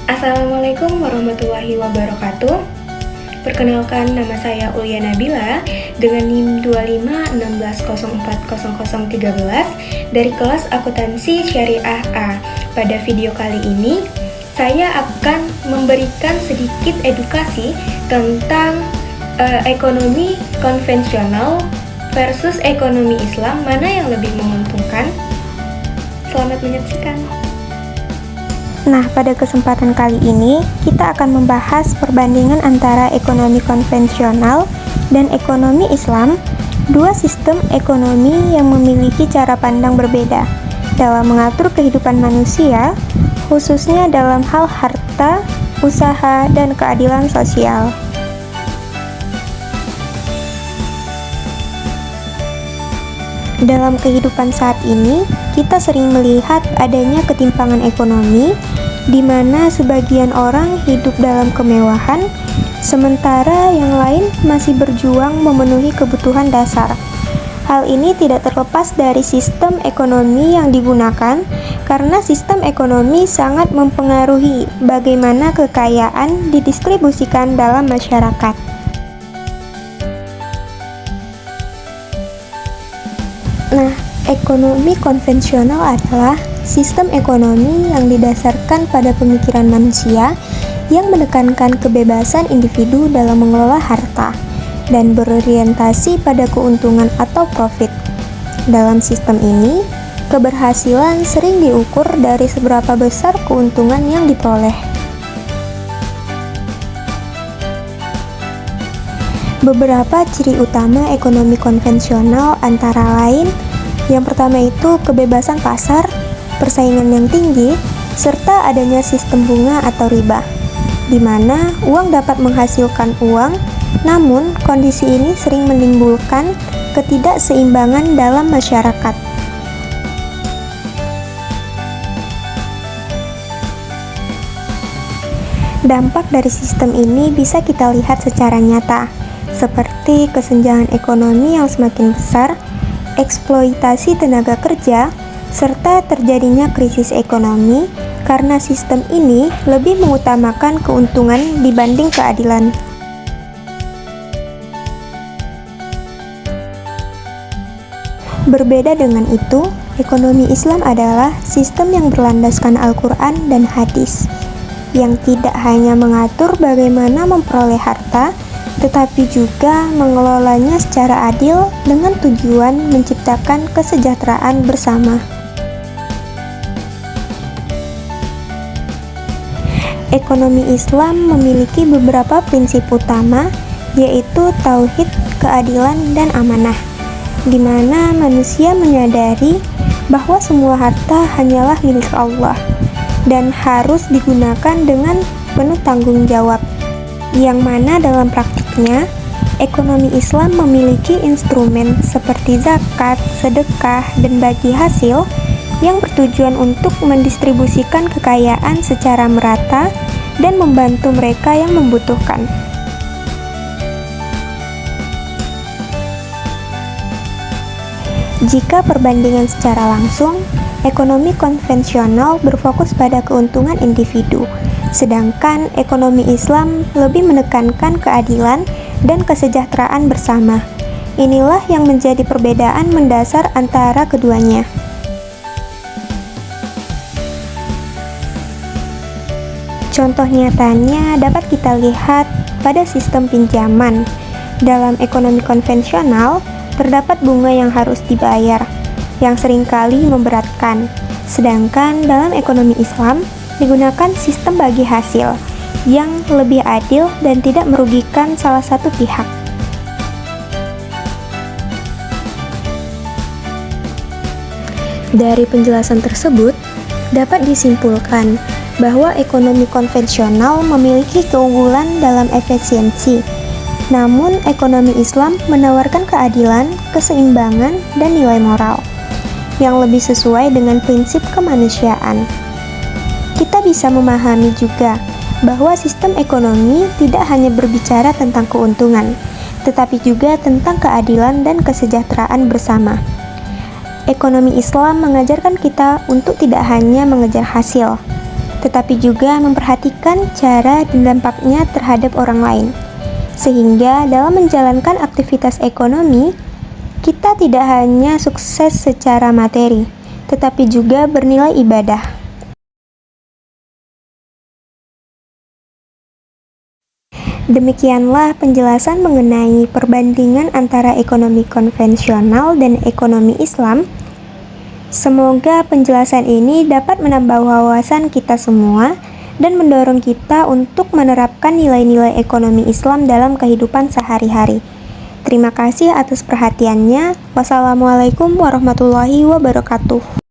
Assalamualaikum warahmatullahi wabarakatuh. Perkenalkan, nama saya Ulia Nabila dengan NIM 2516040013 dari kelas Akuntansi Syariah A. Pada video kali ini, saya akan memberikan sedikit edukasi tentang ekonomi konvensional versus ekonomi Islam, mana yang lebih menguntungkan. Selamat menyaksikan. Nah, pada kesempatan kali ini, kita akan membahas perbandingan antara ekonomi konvensional dan ekonomi Islam, dua sistem ekonomi yang memiliki cara pandang berbeda dalam mengatur kehidupan manusia, khususnya dalam hal harta, usaha, dan keadilan sosial. Dalam kehidupan saat ini, kita sering melihat adanya ketimpangan ekonomi, di mana sebagian orang hidup dalam kemewahan, sementara yang lain masih berjuang memenuhi kebutuhan dasar. Hal ini tidak terlepas dari sistem ekonomi yang digunakan, karena sistem ekonomi sangat mempengaruhi bagaimana kekayaan didistribusikan dalam masyarakat. Nah, ekonomi konvensional adalah sistem ekonomi yang didasarkan pada pemikiran manusia yang menekankan kebebasan individu dalam mengelola harta dan berorientasi pada keuntungan atau profit. Dalam sistem ini, keberhasilan sering diukur dari seberapa besar keuntungan yang diperoleh. Beberapa ciri utama ekonomi konvensional antara lain, yang pertama itu kebebasan pasar, persaingan yang tinggi, serta adanya sistem bunga atau riba, di mana uang dapat menghasilkan uang, namun kondisi ini sering menimbulkan ketidakseimbangan dalam masyarakat. Dampak dari sistem ini bisa kita lihat secara nyata, seperti kesenjangan ekonomi yang semakin besar, eksploitasi tenaga kerja, serta terjadinya krisis ekonomi karena sistem ini lebih mengutamakan keuntungan dibanding keadilan. Berbeda dengan itu, ekonomi Islam adalah sistem yang berlandaskan Al-Quran dan hadis, yang tidak hanya mengatur bagaimana memperoleh harta, tetapi juga mengelolanya secara adil dengan tujuan menciptakan kesejahteraan bersama. Ekonomi Islam memiliki beberapa prinsip utama, yaitu tauhid, keadilan, dan amanah, di mana manusia menyadari bahwa semua harta hanyalah milik Allah dan harus digunakan dengan penuh tanggung jawab, yang mana dalam praktiknya, ekonomi Islam memiliki instrumen seperti zakat, sedekah, dan bagi hasil yang bertujuan untuk mendistribusikan kekayaan secara merata dan membantu mereka yang membutuhkan. Jika perbandingan secara langsung, ekonomi konvensional berfokus pada keuntungan individu, sedangkan ekonomi Islam lebih menekankan keadilan dan kesejahteraan bersama. Inilah yang menjadi perbedaan mendasar antara keduanya. Contoh nyatanya dapat kita lihat pada sistem pinjaman. Dalam ekonomi konvensional, terdapat bunga yang harus dibayar, yang seringkali memberatkan. Sedangkan dalam ekonomi Islam, digunakan sistem bagi hasil yang lebih adil dan tidak merugikan salah satu pihak. Dari penjelasan tersebut, dapat disimpulkan bahwa ekonomi konvensional memiliki keunggulan dalam efisiensi. Namun, ekonomi Islam menawarkan keadilan, keseimbangan, dan nilai moral yang lebih sesuai dengan prinsip kemanusiaan. Kita bisa memahami juga bahwa sistem ekonomi tidak hanya berbicara tentang keuntungan, tetapi juga tentang keadilan dan kesejahteraan bersama. Ekonomi Islam mengajarkan kita untuk tidak hanya mengejar hasil, tetapi juga memperhatikan cara dan dampaknya terhadap orang lain. Sehingga dalam menjalankan aktivitas ekonomi, kita tidak hanya sukses secara materi, tetapi juga bernilai ibadah. Demikianlah penjelasan mengenai perbandingan antara ekonomi konvensional dan ekonomi Islam. Semoga penjelasan ini dapat menambah wawasan kita semua dan mendorong kita untuk menerapkan nilai-nilai ekonomi Islam dalam kehidupan sehari-hari. Terima kasih atas perhatiannya. Wassalamualaikum warahmatullahi wabarakatuh.